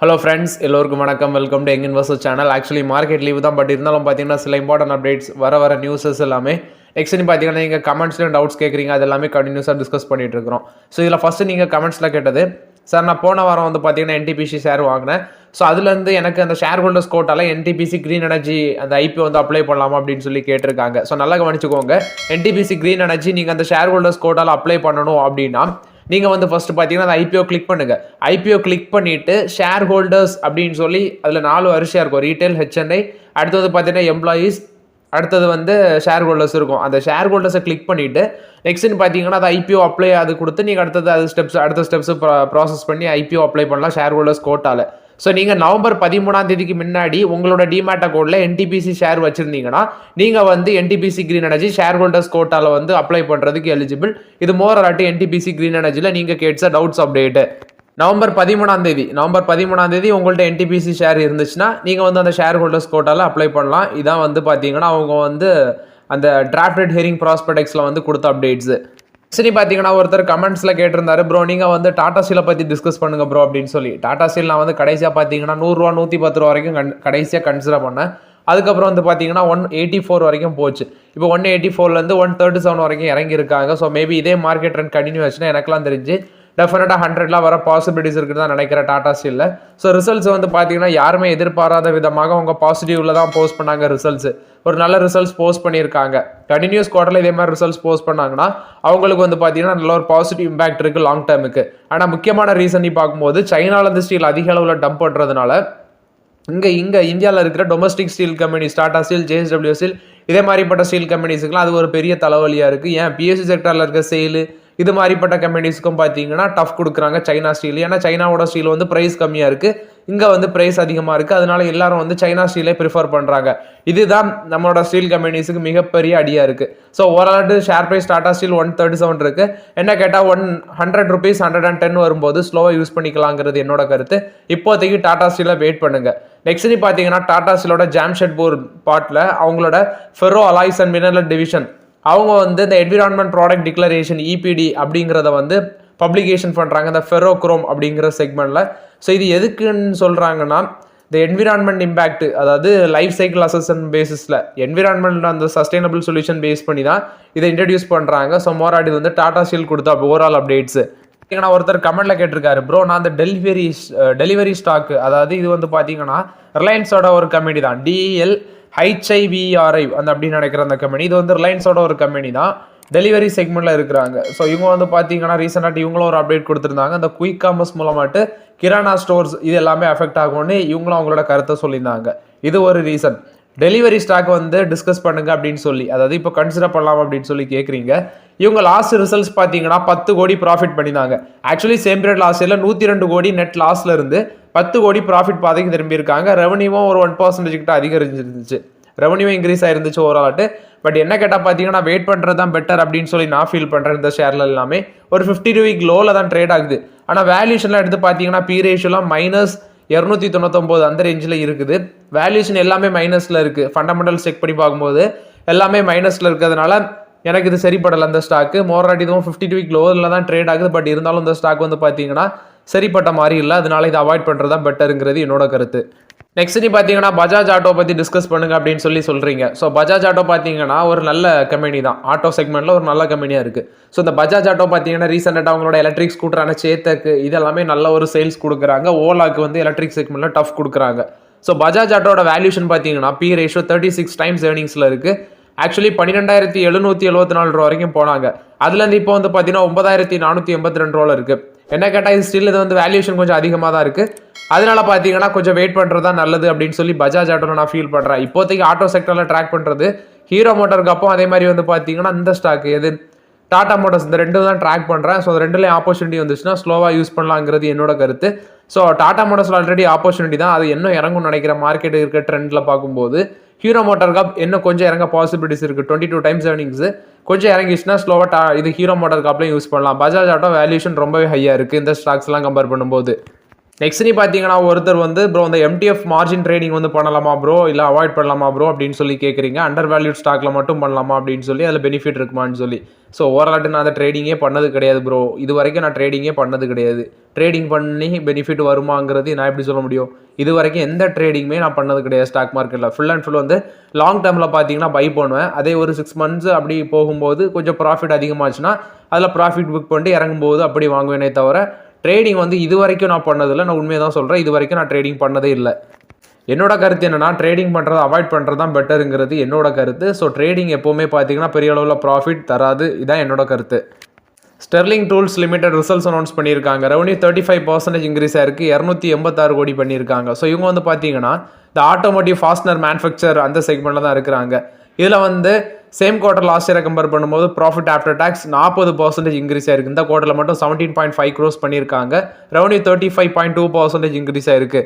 Hello friends, எல்லோருக்கும் வணக்கம். Welcome to young investor channel. Actually market leave தான், but இருந்தாலும் பார்த்தீங்கன்னா சில இம்பார்ட்டன்ட் அப்டேட்ஸ் வர நியூஸஸ் எல்லாமே நெக்ஸ்ட் பார்த்தீங்கன்னா நீங்கள் கமெண்ட்ஸ்லையும் டவுட்ஸ் கேட்குறீங்க. அது எல்லாமே கண்டினியூஸாக டிஸ்கஸ் பண்ணிட்டு இருக்கிறோம். ஸோ இதில் ஃபஸ்ட்டு நீங்கள் கமெண்ட்ஸில் கேட்டது, சார் நான் போன வாரம் வந்து பார்த்தீங்கன்னா என்டிபிசி ஷேர் வாங்கினேன். ஸோ அதுலேருந்து எனக்கு அந்த ஷேர் ஹோல்டர்ஸ் கோட்டால என்டிபிசி க்ரீன் எனர்ஜி அந்த ஐபிஓ வந்து அப்ளை பண்ணலாமா அப்படின்னு சொல்லி கேட்டிருக்காங்க. ஸோ நல்லா கவனிச்சுக்கோங்க, என்டிபிசி க்ரீன் எனர்ஜி நீங்கள் அந்த ஷேர் ஹோல்டர்ஸ் கோட்டால அப்ளை பண்ணணும் அப்படின்னா நீங்கள் வந்து ஃபஸ்ட்டு பார்த்தீங்கன்னா அந்த ஐபிஓ கிளிக் பண்ணுங்கள். ஐபிஓ கிளிக் பண்ணிவிட்டு ஷேர் ஹோல்டர்ஸ் அப்படின்னு சொல்லி அதில் 4 வரிசையாக இருக்கும். ரீட்டைல், ஹெச்என்ஐ, அடுத்தது பார்த்தீங்கன்னா எம்ப்ளாயீஸ், அடுத்தது வந்து ஷேர் ஹோல்டர்ஸ் இருக்கும். அந்த ஷேர் ஹோல்டர்ஸை கிளிக் பண்ணிவிட்டு நெக்ஸ்ட்னு பார்த்தீங்கன்னா அது ஐபிஓ அப்ளை அது கொடுத்து நீங்கள் அடுத்த ஸ்டெப்ஸ் ப்ராசஸ் பண்ணி ஐபிஓ அப்ளை பண்ணலாம் ஷேர் ஹோல்டர்ஸ் கோட்டால. ஸோ நீங்கள் நவம்பர் 13 முன்னாடி உங்களோட டிமேட் அக்கௌண்ட்டில் என்டிபிசி ஷேர் வச்சுருந்தீங்கன்னா நீங்கள் வந்து NTPC green energy shareholders கோட்டால வந்து அப்ளை பண்ணுறதுக்கு எலிஜிபிள். இது மோர் அலாட்டி என்டிபிசி க்ரீன் எனர்ஜியில் நீங்கள் கேட்ஸ டவுட்ஸ் அப்டேட்டு நவம்பர் 13 உங்கள்கிட்ட என்டிபிசி ஷேர் இருந்துச்சுன்னா நீங்கள் வந்து அந்த ஷேர் ஹோல்டர்ஸ் கோட்டால அப்ளை பண்ணலாம். இதான் வந்து பார்த்தீங்கன்னா அவங்க வந்து அந்த டிராஃப்டட் ஹியரிங் ப்ராஸ்பெக்ட்ஸில் வந்து கொடுத்த அப்டேட்ஸு. சரி, பார்த்தீங்கன்னா ஒருத்தர் கமெண்ட்ஸில் கேட்டிருந்தாரு, ப்ரோ நீங்கள் வந்து டாடா ஸ்டீலை பற்றி டிஸ்கஸ் பண்ணுங்க ப்ரோ அப்படின்னு சொல்லி. டாடா ஸ்டீல் நான் வந்து கடைசியாக பார்த்தீங்கன்னா 100 ரூபா 110 ரூபா வரைக்கும் கடைசியாக கன்சிடர் பண்ணேன். அதுக்கப்புறம் வந்து பார்த்தீங்கன்னா 184 வரைக்கும் போச்சு. இப்போ 184லேருந்து 137 வரைக்கும் இறங்கியிருக்காங்க. ஸோ மேபி இதே மார்க்கெட் ட்ரெண்ட் கண்டினியூ ஆச்சுன்னா எனக்குலாம் தெரிஞ்சு டெஃபினட்டாக 100 வர பாசிபிலிட்டிஸ் இருக்குன்னு தான் நினைக்கிறேன் டாடா ஸ்டீலில். ஸோ ரிசல்ட்ஸ் வந்து பார்த்தீங்கன்னா யாருமே எதிர்பாராத விதமாக அவங்க பாசிட்டிவில் தான் போஸ்ட் பண்ணாங்க. ரிசல்ட்ஸ் ஒரு நல்ல ரிசல்ட்ஸ் போஸ்ட் பண்ணியிருக்காங்க. கண்டினியூஸ் குவார்டரில் இதே மாதிரி ரிசல்ட்ஸ் போஸ்ட் பண்ணாங்கன்னா அவங்களுக்கு வந்து பார்த்தீங்கன்னா நல்ல ஒரு பாசிட்டிவ் இம்பாக்ட் இருக்குது லாங் டேர்முக்கு. ஆனால் முக்கியமான ரீசன் பார்க்கும்போது சைனாலேருந்து ஸ்டீல் அதிக அளவில் டம்ப் பண்ணுறதுனால இங்கே இந்தியாவில் இருக்கிற domestic steel companies Tata steel, JSW steel, இதே மாதிரிப்பட்ட ஸ்டீல் கம்பெனிஸுக்குலாம் அது ஒரு பெரிய தலைவலியாக இருக்குது. ஏன் பிஎஸ்சி செக்டரில் இருக்க சேலு இது மாதிரிப்பட்ட கம்பெனிஸ்க்கும் பார்த்தீங்கன்னா டஃப் கொடுக்குறாங்க சைனா ஸ்டீல். ஏன்னா சைனாவோட ஸ்டீல் வந்து ப்ரைஸ் கம்மியாக இருக்குது, இங்கே வந்து ப்ரைஸ் அதிகமாக இருக்குது. அதனால எல்லாரும் வந்து சைனா ஸ்டீலே ப்ரிஃபர் பண்ணுறாங்க. இதுதான் நம்மளோட ஸ்டீல் கம்பெனிஸுக்கு மிகப்பெரிய அடியாக இருக்குது. So overall share price Tata steel 137 இருக்குது. என்ன கேட்டால் 100 rupees 110 வரும்போது ஸ்லோவாக யூஸ் பண்ணிக்கலாங்கிறது என்னோட கருத்து. இப்போதைக்கு டாடா ஸ்டீலை வெயிட் பண்ணுங்க. நெக்ஸ்ட் பார்த்தீங்கன்னா டாடா ஸ்டீலோட ஜாம்ஷெட்பூர் பார்ட்டில் அவங்களோட ferro alloys and mineral division அவங்க வந்து இந்த என்விரான்மெண்ட் ப்ராடக்ட் டிக்ளரேஷன் இபிடி அப்படிங்கிறத வந்து பப்ளிகேஷன் பண்ணுறாங்க இந்த ஃபெரோ குரோம் அப்படிங்கிற செக்மெண்ட்டில். ஸோ இது எதுக்குன்னு சொல்கிறாங்கன்னா இந்த என்விரான்மெண்ட் இம்பேக்ட், அதாவது லைஃப் சைக்கிள் அசஸ்மெண்ட் பேசிஸில் என்விரான்மெண்ட் அந்த சஸ்டைனபிள் சொல்யூஷன் பேஸ் பண்ணி தான் இதை இன்ட்ரடியூஸ் பண்ணுறாங்க. ஸோ மோராட் இது வந்து டாடா ஸ்டீல் கொடுத்தா ஓவரால் அப்டேட்ஸு. ஏன்னா ஒருத்தர் கமெண்ட்டில் கேட்டிருக்காரு, ப்ரோ நான் அந்த டெலிவரி ஸ்டாக்கு, அதாவது இது வந்து பார்த்தீங்கன்னா ரிலையன்ஸோட ஒரு கம்பெனி தான், DLHIVRI அந்த அப்படின்னு நினைக்கிற அந்த கம்பெனி. இது வந்து ரிலையன்ஸோட ஒரு கம்பெனி தான், டெலிவரி செக்மெண்ட்டில் இருக்கிறாங்க. ஸோ இவங்க வந்து பார்த்தீங்கன்னா ரீசெண்டாக இவங்களும் ஒரு அப்டேட் கொடுத்துருந்தாங்க. அந்த குயிக் காமர்ஸ் மூலமாட்டு கிரானா ஸ்டோர்ஸ் இது எல்லாமே அஃபெக்ட் ஆகும்னு இவங்களும் அவங்களோட கருத்தை சொல்லியிருந்தாங்க. இது ஒரு ரீசன். டெலிவரி ஸ்டாக் வந்து டிஸ்கஸ் பண்ணுங்க அப்படின்னு சொல்லி, அதாவது இப்போ கன்சிடர் பண்ணலாம் அப்படின்னு சொல்லி கேட்குறீங்க. இவங்க லாஸ்ட் ரிசல்ட்ஸ் பார்த்தீங்கன்னா 10 கோடி ப்ராஃபிட் பண்ணியிருந்தாங்க. ஆக்சுவலி சேம் பீரியட் லாஸ்ட் இயரில் 102 கோடி நெட் லாஸ்ல இருந்து 10 கோடி ப்ராஃபிட் பாதைக்கு திரும்பியிருக்காங்க. ரெவன்யூவும் ஒரு 1% கிட்ட அதிகரிச்சிருந்துச்சு. ரெவன்யூ இன்க்ரீஸ் ஆயிருந்துச்சு ஓவரால்ட்டு. பட் என்ன கேட்டால் பார்த்தீங்கன்னா வெயிட் பண்ணுறது தான் பெட்டர் அப்படின்னு சொல்லி நான் ஃபீல் பண்ணுறேன். இந்த ஷேரில் எல்லாமே ஒரு 52-week லோவில் தான் ட்ரேட் ஆகுது. ஆனால் வேல்யூஷன்லாம் எடுத்து பார்த்தீங்கன்னா பி ரேஷியோலாம் -299 அந்த ரேஞ்சில் இருக்குது. வேல்யூஷன் எல்லாமே மைனஸில் இருக்குது. ஃபண்டமெண்டல் செக் பண்ணி பார்க்கும்போது எல்லாமே மைனஸில் இருக்கிறதுனால எனக்கு இது சரிப்படலை. அந்த ஸ்டாக்கு மோராட் இதுவும் 52-week லோவில் தான் ட்ரேட் ஆகுது. பட் இருந்தாலும் இந்த ஸ்டாக் வந்து பார்த்தீங்கன்னா சரிப்பட்ட மாதிரி இல்லை. அதனால இதை அவாய்ட் பண்ணுறது தான் பெட்டருங்கிறது என்னோட கருத்து. நெக்ஸ்ட் நீ பார்த்தீங்கன்னா பஜாஜ் ஆட்டோ பற்றி டிஸ்கஸ் பண்ணுங்க அப்படின்னு சொல்கிறீங்க. ஸோ பஜாஜ் ஆட்டோ பார்த்தீங்கன்னா ஒரு நல்ல கம்பெனி தான், ஆட்டோ செக்மெண்ட்டில் ஒரு நல்ல கம்பெனியாக இருக்குது. ஸோ இந்த பஜாஜ் ஆட்டோ பார்த்தீங்கன்னா ரீசெண்டாக அவங்களோட எலக்ட்ரிக் ஸ்கூட்டரான சேத்தக்கு இதெல்லாமே நல்ல ஒரு சேல்ஸ் கொடுக்குறாங்க. ஓலாக்கு வந்து எலக்ட்ரிக் செக்மெண்ட்டில் டஃப் கொடுக்குறாங்க. ஸோ பஜாஜ் ஆட்டோட வேல்யூஷன் பார்த்தீங்கன்னா பி ரேஷியோ 36 times ஏர்னிங்ஸில் இருக்குது. ஆக்சுவலி 12,774 ரூபா வரைக்கும் போனாங்க. அதுலேருந்து இப்போ வந்து பார்த்தீங்கன்னா 9,482 ரூபாவில் இருக்குது. என்ன கேட்டால் இது ஸ்டில் இது வந்து வேல்யூஷன் கொஞ்சம் அதிகமாக தான் இருக்குது. அதனால பார்த்தீங்கன்னா கொஞ்சம் வெயிட் பண்ணுறது தான் நல்லது அப்படின்னு சொல்லி பஜாஜ் ஆட்டோவில் நான் ஃபீல் பண்ணுறேன். இப்போதைக்கு ஆட்டோ செக்டரில் ட்ராக் பண்ணுறது ஹீரோ மோட்டருக்கு அப்போ அதே மாதிரி வந்து பார்த்தீங்கன்னா இந்த ஸ்டாக் எது டாடா மோட்டர்ஸ், இந்த ரெண்டு தான் ட்ராக் பண்ணுறேன். ஸோ ரெண்டுலேயும் ஆப்பர்ச்சுனிட்டி வந்துச்சுன்னா ஸ்லோவாக யூஸ் பண்ணலாங்கிறது என்னோட கருத்து. ஸோ டாடா மோட்டர்ஸில் ஆல்ரெடி ஆப்பர்ச்சுனிட்டி தான், அது இன்னும் இறங்கும்னு நினைக்கிற மார்க்கெட் இருக்க ட்ரெண்டில் பார்க்கும்போது. ஹீரோ மோட்டார் கப் இன்னும் கொஞ்சம் இறங்க பாசிபிலிட்டிஸ் இருக்குது. 22 times ஏர்னிங்ஸ் கொஞ்சம் இறங்கிச்சுன்னா ஸ்லோவாக இது ஹீரோ மோட்டார் கப்லையும் யூஸ் பண்ணலாம். பஜாஜ் ஆட்டோ வேல்யூஷன் ரொம்பவே ஹையாக இருக்குது இந்த ஸ்டாக்ஸ்லாம் கம்பேர் பண்ணும்போது. நெக்ஸ்ட் நீ பார்த்தீங்கன்னா ஒருத்தர் வந்து ப்ரோ இந்த MTF மார்ஜின் ட்ரேடிங் வந்து பண்ணலாமா ப்ரோ இல்லை அவாய்ட் பண்ணலாமா ப்ரோ அப்படின்னு சொல்லி கேட்குறீங்க. அண்டர் வேல்யூட் ஸ்டாக்ல மட்டும் பண்ணலாமா அப்படின்னு சொல்லி அதில் பெனிஃபிட் இருக்குமான்னு சொல்லி. ஸோ ஓவரால்ட்டு நான் அதை ட்ரேடிங்கே பண்ணது கிடையாது ப்ரோ. இது வரைக்கும் நான் ட்ரேடிங்கே பண்ணது கிடையாது. ட்ரேடிங் பண்ணி பெனிஃபிட் வருமாங்கிறது நான் எப்படி சொல்ல முடியும்? இது வரைக்கும் எந்த ட்ரேடிங்குமே நான் பண்ணது கிடையாது ஸ்டாக் மார்க்கெட்டில். ஃபுல் அண்ட் ஃபுல் வந்து லாங் டேர்மில் பார்த்தீங்கன்னா பை பண்ணுவேன். அதே ஒரு 6 months அப்படி போகும்போது கொஞ்சம் ப்ராஃபிட் அதிகமாச்சுன்னா அதில் ப்ராஃபிட் புக் பண்ணிட்டு இறங்கும்போது அப்படி வாங்குவேனே தவிர ட்ரேடிங் வந்து இது வரைக்கும் நான் பண்ணதில்லை. நான் உண்மையை தான் சொல்கிறேன். இது வரைக்கும் நான் ட்ரேடிங் பண்ணதே இல்லை. என்னோட கருத்து என்னன்னா ட்ரேடிங் பண்ணுறதை அவாய்ட் பண்ணுறது தான் பெட்டருங்கிறது என்னோட கருத்து. ஸோ ட்ரேடிங் எப்போவுமே பார்த்தீங்கன்னா பெரிய அளவில் ப்ராஃபிட் தராது. இதான் என்னோட கருத்து. Sterling tools limited results announce பண்ணியிருக்காங்க. ரெவன்யூ 35% இன்க்ரீஸ் ஆயிருக்கு. 286 கோடி பண்ணியிருக்காங்க. ஸோ இவங்க வந்து பார்த்தீங்கன்னா இந்த ஆட்டோமோட்டிவ் ஃபாஸ்ட்னர் மேனுஃபேக்சர் அந்த செக்மெண்ட்டில் தான் இருக்கிறாங்க. இதில் வந்து சேம் குவார்டர் லாஸ்ட் இயரை கம்பேர் பண்ணும்போது ப்ராஃபிட் ஆஃப்டர் டேக்ஸ் 40% இன்க்ரீஸ் ஆயிருக்கு. இந்த குவார்டரில் மட்டும் 17.5 crores பண்ணியிருக்காங்க. ரெவன்யூ 35.2% இன்க்ரீஸ் ஆயிருக்கு.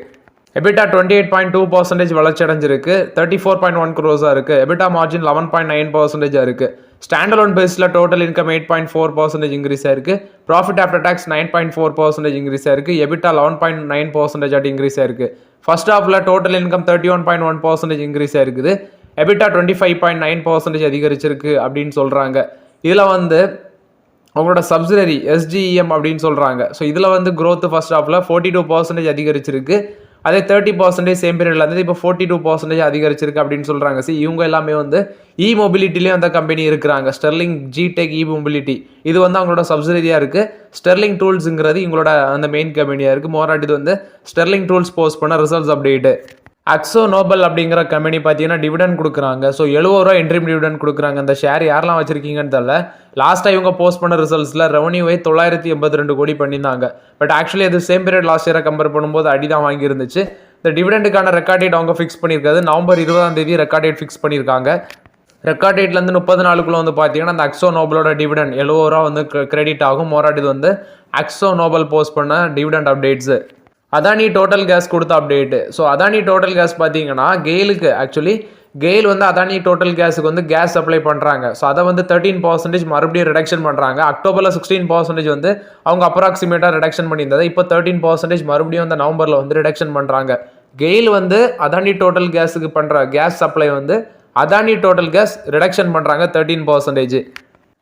எபிட்டா 28.2% வளர்ச்சி அடைஞ்சிருக்கு. 34.1 crores இருக்கு. எபிட்டா மார்ஜின் 11.9% இருக்கு. ஸ்டாண்டலோன் பேஸில் டோட்டல் இன்கம் 8.4% இன்க்ரீஸ் ஆயிருக்கு. ப்ராஃபிட் ஆஃப்டர் டேக்ஸ் 9.4% இன்க்ரீஸ் ஆயிருக்கு. எபிட்டா 11.9% இன்க்ரீஸ் ஆயிருக்கு. ஃபர்ஸ்ட் ஹாஃபில் டோட்டல் இன்கம் 31.1% இன்க்ரீஸ் ஆயிருக்குது. எபிட்டா 25.9% அதிகரிச்சிருக்கு அப்படின்னு சொல்கிறாங்க. இதில் வந்து அவங்களோட சப்சிடரி SGEM அப்படின்னு சொல்கிறாங்க. ஸோ இதில் வந்து growth ஃபர்ஸ்ட் ஹாஃபில் 42% அதிகரிச்சிருக்கு. அதே 30% சேம் பீரியட்ல இருந்து இப்போ 42% அதிகரிச்சிருக்கு அப்படின்னு சொல்கிறாங்க. இவங்க எல்லாமே வந்து மொபிலிட்டிலேயும் அந்த கம்பெனி இருக்கிறாங்க. ஸ்டெர்லிங் ஜிடெக் மொபிலிட்டி இது வந்து அவங்களோட சப்சிடரியாக இருக்குது. ஸ்டெர்லிங் டூல்ஸுங்கிறது இவங்களோட அந்த மெயின் கம்பெனியாக இருக்குது. மோராட் இது வந்து ஸ்டெர்லிங் டூல்ஸ் போஸ்ட் பண்ண ரிசல்ட்ஸ் அப்டேட்டு. அக்ஸோ நோபல் அப்படிங்கிற கம்பெனி பார்த்தீங்கன்னா டிவிடன் கொடுக்குறாங்க. ஸோ 70 ரூபா என்ட்ரி டிவிடன் கொடுக்குறாங்க. அந்த ஷேர் யாரெல்லாம் வச்சிருக்கீங்கன்னு தெரியல. லாஸ்ட்டாக இவங்க போஸ்ட் பண்ண ரிசல்ட்ஸில் ரெவன்யூவை 982 கோடி பண்ணியிருந்தாங்க. பட் ஆக்சுவலி அது சேம் பீரியட் லாஸ்ட் இயரை கம்பேர் பண்ணும்போது அடி தான் வாங்கியிருந்துச்சு. இந்த டிவிடெண்டுக்கான ரெக்கார்ட் டேட் அவங்க ஃபிக்ஸ் பண்ணியிருக்காது. நவம்பர் 20 ரெக்கார்ட் டேட் ஃபிக்ஸ் பண்ணியிருக்காங்க. ரெக்கார்ட் டேட்லேருந்து 30 நாளுக்குள்ள வந்து பார்த்தீங்கன்னா அந்த அக்ஸோ நோபலோட டிவிடன் 70 ரூபா வந்து கிரெடிட் ஆகும். மோராட் இது வந்து அக்ஸோ நோபல் போஸ்ட் பண்ண dividend updates. Adani Total Gas கொடுத்த update. So Adani Total Gas பார்த்தீங்கன்னா கெயில் வந்து அதானி டோட்டல் கேஸுக்கு வந்து கேஸ் சப்ளை பண்ணுறாங்க. ஸோ அதை வந்து 13% மறுபடியும் ரிடக்ஷன் பண்ணுறாங்க. அக்டோபரில் 16% வந்து அவங்க அப்ராக்சிமேட்டாக ரிடக்ஷன் பண்ணியிருந்தது. இப்போ 13% மறுபடியும் அந்த நவம்பரில் வந்து ரிடக்ஷன் பண்ணுறாங்க. கெயில் வந்து அதானி டோட்டல் கேஸுக்கு பண்ணுற கேஸ் சப்ளை வந்து அதானி டோட்டல் கேஸ் ரிடக்ஷன் பண்ணுறாங்க 13%.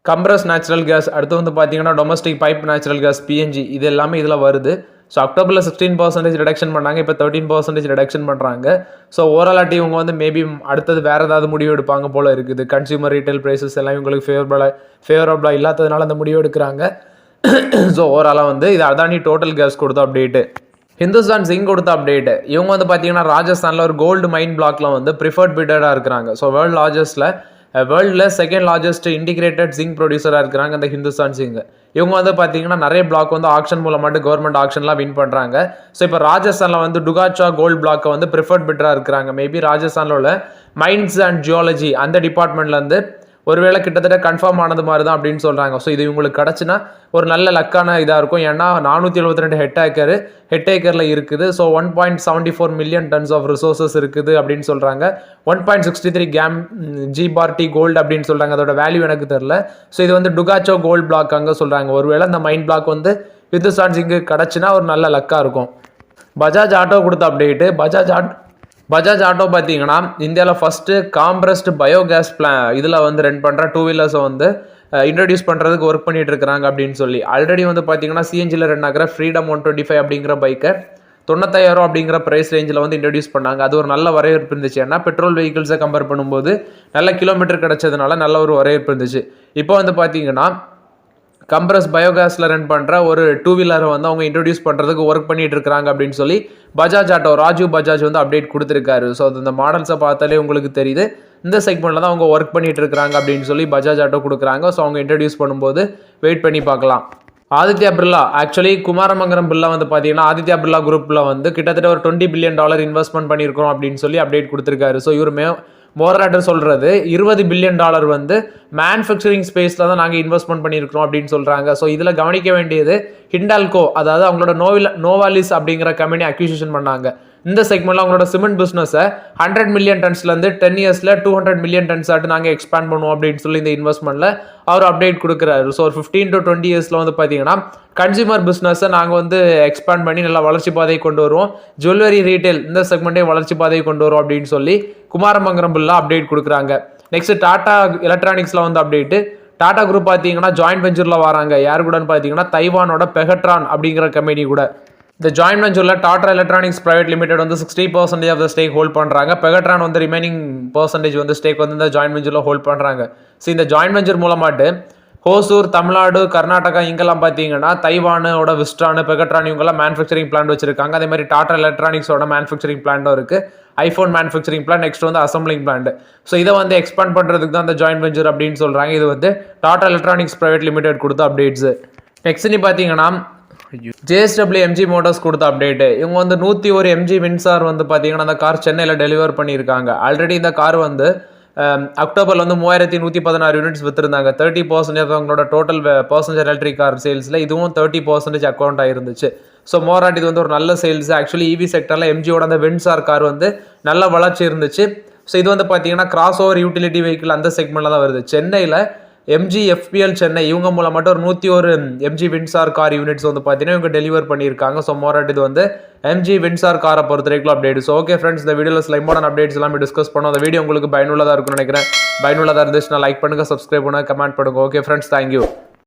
கம்ப்ரஸ் நேச்சுரல் கேஸ் அடுத்து வந்து பார்த்தீங்கன்னா domestic pipe natural gas PNG இது எல்லாமே இதில் வருது. ஸோ அக்டோபரில் 16% ரிடக்ஷன் பண்ணாங்க. இப்போ 13% ரிடக்ஷன் பண்ணுறாங்க. ஸோ ஓவராலாட்டி இவங்க வந்து மேபி அடுத்தது வேறு ஏதாவது முடிவு எடுப்பாங்க போல் இருக்குது. கன்சியூமர் ரீட்டைல் ப்ரைஸஸ் எல்லாம் இவங்களுக்கு ஃபேவரபுளாக இல்லாததுனால அந்த முடிவு எடுக்கிறாங்க. ஸோ ஓவராலாக வந்து இது அதானி டோட்டல் கேஸ் கொடுத்த அப்டேட்டு. ஹிந்துஸ்தான் ஜிங்க் கொடுத்த அப்டேட்டு. இவங்க வந்து பார்த்தீங்கன்னா ராஜஸ்தானில் ஒரு கோல்டு மைன் பிளாக்ல வந்து ப்ரிஃபர்ட் பிட்டராக இருக்கிறாங்க. ஸோ வேர்ல்டில் செகண்ட் லார்ஜஸ்ட் இன்டிகிரேட்டட் ஜிங்க் ப்ரொடியூசராக இருக்கிறாங்க இந்த ஹிந்துஸ்தான் ஜிங்க். இவங்க வந்து பார்த்தீங்கன்னா நிறைய பிளாக் வந்து ஆக்ஷன் மூலமாட்டு கவர்மெண்ட் ஆக்ஷன்லாம் வின் பண்ணுறாங்க. ஸோ இப்போ ராஜஸ்தானில் வந்து டுகாச்சா கோல்டு பிளாக்கை வந்து ப்ரிஃபர்ட் பிட்டராக இருக்கிறாங்க. மேபி ராஜஸ்தானில் உள்ள மைன்ஸ் அண்ட் ஜியாலஜி அந்த டிபார்ட்மெண்ட்லேருந்து ஒருவேளை கிட்டத்தட்ட கன்ஃபார்ம் ஆனது மாதிரி தான் அப்படின்னு சொல்கிறாங்க. ஸோ இது இவங்களுக்கு கிடச்சின்னா ஒரு நல்ல லக்கான இதாக இருக்கும். ஏன்னா 472 ஹெட் ஏக்கரில் இருக்குது. So 1.74 million tons of resources இருக்குது அப்படின்னு சொல்கிறாங்க. 1.63 GBT கோல்டு அப்படின்னு சொல்கிறாங்க. அதோட வேல்யூ எனக்கு தெரில. ஸோ இது வந்து டுகாச்சோ கோல்டு பிளாக் அங்கே சொல்கிறாங்க. ஒருவேளை அந்த மைன் பிளாக் வந்து ஹிந்துஸ்தான் ஜிங்க்கு கிடச்சின்னா ஒரு நல்ல லக்காக இருக்கும். பஜாஜ் ஆட்டோ கொடுத்த அப்டேட்டு. பஜாஜ் ஆட்டோ பார்த்தீங்கன்னா இந்தியாவில் ஃபஸ்ட்டு காம்ப்ரஸ்டு பயோகேஸ் இதில் வந்து ரன் பண்ணுற 2 வீலர்ஸை வந்து இன்ட்ரடியூஸ் பண்ணுறதுக்கு ஒர்க் பண்ணிட்டு இருக்கிறாங்க அப்படின்னு சொல்லி ஆல்ரெடி வந்து பார்த்தீங்கன்னா சிஎன்ஜியில் ரன் ஆகிற ஃப்ரீடம் 125 அப்படிங்கிற பைக்கை 95,000 அப்படிங்கிற ப்ரைஸ் ரேஞ்சில் வந்து இன்ட்ரடியூஸ் பண்ணாங்க. அது ஒரு நல்ல வரவேற்பு இருந்துச்சு. ஏன்னா பெட்ரோல் வெஹிக்கிள்ஸை கம்பேர் பண்ணும்போது நல்ல கிலோமீட்டர் கிடச்சதுனால நல்ல ஒரு வரவேற்பு இருந்துச்சு. இப்போ வந்து பார்த்தீங்கன்னா கம்ப்ரஸ் பயோகேஸில் ரன் பண்ணுற ஒரு 2 வீலரை வந்து அவங்க இன்ட்ரடியூஸ் பண்ணுறதுக்கு ஒர்க் பண்ணிட்டு இருக்கிறாங்க அப்படின்னு சொல்லி பஜாஜ் ஆட்டோ ராஜீவ் பஜாஜ் வந்து அப்டேட் கொடுத்துருக்காரு. ஸோ அந்த மாடல்ஸை பார்த்தாலே உங்களுக்கு தெரியுது இந்த செக்மெண்ட்டில் தான் அவங்க ஒர்க் பண்ணிட்டு இருக்கிறாங்க அப்படின்னு சொல்லி பஜாஜ் ஆட்டோ கொடுக்குறாங்க. ஸோ அவங்க இன்ட்ரடியூஸ் பண்ணும்போது வெயிட் பண்ணி பார்க்கலாம். ஆதித்யா பிர்லா ஆக்சுவலி குமாரமங்கலம் பிர்லா வந்து பார்த்தீங்கன்னா ஆதித்யா பிர்லா குரூப்பில் வந்து கிட்டத்தட்ட ஒரு $20 பில்லியன் இன்வெஸ்ட்மெண்ட் பண்ணியிருக்கிறோம் அப்படின்னு சொல்லி அப்டேட் கொடுத்துருக்காரு. ஸோ இவருமே மோராட்டர் சொல்கிறது $20 பில்லியன் வந்து மேனுஃபேக்சரிங் ஸ்பேஸில் தான் நாங்கள் இன்வெஸ்ட்மெண்ட் பண்ணியிருக்கிறோம் அப்படின்னு சொல்கிறாங்க. ஸோ இதில் கவனிக்க வேண்டியது ஹிண்டால்கோ அதாவது அவங்களோட நோவாலிஸ் அப்படிங்கிற கம்பெனி அக்யூசிஷன் பண்ணாங்க. இந்த செக்மெண்ட்ல அவங்களோட சிமெண்ட் பிசினஸை 100 மில்லியன் டன்ஸ்லேருந்து 10 இயர்ஸில் 200 மில்லியன் டன்ஸ் ஆட்டு நாங்கள் எக்ஸ்பேண்ட் பண்ணுவோம் அப்படின்னு சொல்லி இந்த இன்வெஸ்ட்மெண்ட்டில் அவர் அப்டேட் கொடுக்குறாரு. ஸோ ஒரு 15 to 20 இயர்ஸில் வந்து பார்த்தீங்கன்னா கன்சியூமர் பிஸ்னஸை நாங்கள் வந்து எக்ஸ்பேண்ட் பண்ணி நல்லா வளர்ச்சி பாதையை கொண்டு வருவோம், ஜுவல்லரி ரீட்டைல் இந்த செக்மெண்ட்டே வளர்ச்சி பாதையை கொண்டு வரும் அப்படின்னு சொல்லி குமாரமங்கலம் பில்லா அப்டேட் கொடுக்குறாங்க. நெக்ஸ்ட் டாடா எலக்ட்ரானிக்ஸில் வந்து அப்டேட்டு. டாடா குரூப் பார்த்தீங்கன்னா ஜாயின்ட் வெஞ்சரில் வராங்க. யார் கூடன்னு பார்த்தீங்கன்னா தைவானோட பெகட்ரான் அப்படிங்கிற கம்பெனி கூட. இந்த ஜாயின்ட் வெஞ்சரில் டாடா எலக்ட்ரானிக்ஸ் பிரைவேட் லிமிடெட் வந்து 60% ஆஃப் த ஸ்டேக் ஹோல்ட் பண்ணுறாங்க. பெகட்ரான் வந்து ரிமைனிங் பர்சன்டேஜ் வந்து ஸ்டேக் வந்து இந்த ஜாயின்ட் வெஞ்சரில் ஹோல்ட் பண்ணுறாங்க. ஸோ இந்த ஜாயின்ட் வெஞ்சர் மூலமாட்டு ஹோசூர், தமிழ்நாடு, கர்நாடகா இங்கெல்லாம் பார்த்தீங்கன்னா தைவானோட விஸ்ட்ரான், பெகட்ரான் இவங்கெல்லாம் மேனுஃபேக்சரிங் பிளான்ட் வச்சிருக்காங்க. அதே மாதிரி டாடா எலக்ட்ரானிக்ஸோட மேனுஃபேக்சரிங் பிளான்ட்டும் இருக்குது. ஐஃபோன் மேனுஃபேக்சரிங் பிளான், நெக்ஸ்ட் வந்து அசம்பிளிங் பிளான்ட். ஸோ இதை வந்து எக்ஸ்பேண்ட் பண்ணுறதுக்கு தான் அந்த ஜாயின்ட் வெஞ்சர் அப்படின்னு சொல்கிறாங்க. இது வந்து டாடா எலக்ட்ரானிக்ஸ் பிரைவேட் லிமிடெட் கொடுத்த அப்டேட்ஸ். நெக்ஸ்ட் நீ பார்த்தீங்கன்னா JSW MG மோட்டார்ஸ் கொடுத்த அப்டேட். இவங்க வந்து 101 MG வின்சார் வந்து பார்த்தீங்கன்னா அந்த கார் சென்னையில் டெலிவர் பண்ணியிருக்காங்க. ஆல்ரெடி இந்த கார் வந்து அக்டோபரில் வந்து 3116 யூனிட்ஸ் விற்றுருந்தாங்க. 30% அவங்களோட டோட்டல் பர்சனல் எலக்ட்ரிக் கார் சேல்ஸில் இதுவும் 30% அக்கௌண்ட் ஆயிருந்துச்சு. ஸோ மோராட் இது வந்து ஒரு நல்ல சேல்ஸ். ஆக்சுவலி இவி செக்டரில் எம்ஜியோட அந்த வின்சார் கார் வந்து நல்ல வளர்ச்சி இருந்துச்சு. ஸோ இது வந்து பார்த்தீங்கன்னா கிராஸ் ஓவர் யூட்டிலிட்டி வெஹிக்கிள் அந்த செக்மெண்ட்டில் தான் வருது. சென்னையில் எம்ஜி FPL சென்னை இவங்க மூலம் மட்டும் ஒரு 101 MG வின்சார் கார் யூனிட்ஸ் வந்து பார்த்தீங்கன்னா இவங்க டெலிவர் பண்ணியிருக்காங்க. ஸோ மோராட் இது வந்து MG வின்சார் காரை பொறுத்த வரைக்கும் அப்டேட். ஸோ ஓகே ஃப்ரெண்ட்ஸ், இந்த வீடியோவில் சில இம்பார்ட்டன்ட் அப்டேட்ஸ் எல்லாமே டிஸ்கஸ் பண்ணோம். அந்த வீடியோ உங்களுக்கு பயனுள்ளதாக இருக்கும்னு நினைக்கிறேன். பயனுள்ளதாக இருந்துச்சுன்னா லைக் பண்ணுங்கள், சப்ஸ்கிரைப் பண்ணுங்கள், கமெண்ட் பண்ணுங்கள். Okay friends, thank you.